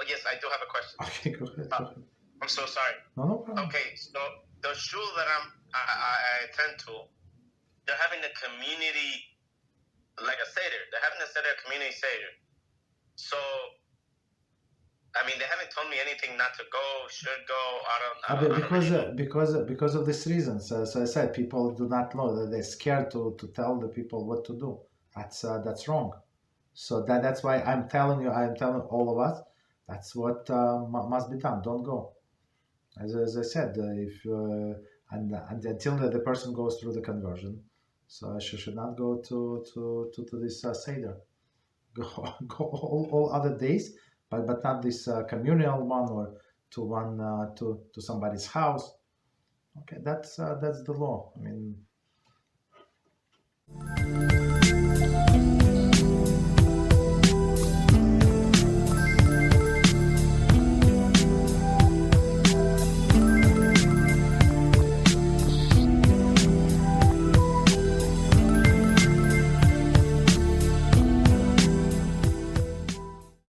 yes, I do have a question. Okay, go ahead. I'm so sorry. No problem. Okay, so the shul that I attend to, they're having a community, like a Seder. They're having a Seder, community Seder. So, I mean, they haven't told me anything not to go, should go. I don't Because of this reason. So I said people do not know that they're scared to tell the people what to do. That's wrong. So that's why I'm telling all of us, that's what must be done. Don't go. As I said, if and until the person goes through the conversion, so she should not go to this Seder. Go all other days, but not this communal one or to somebody's house. Okay, that's the law. I mean,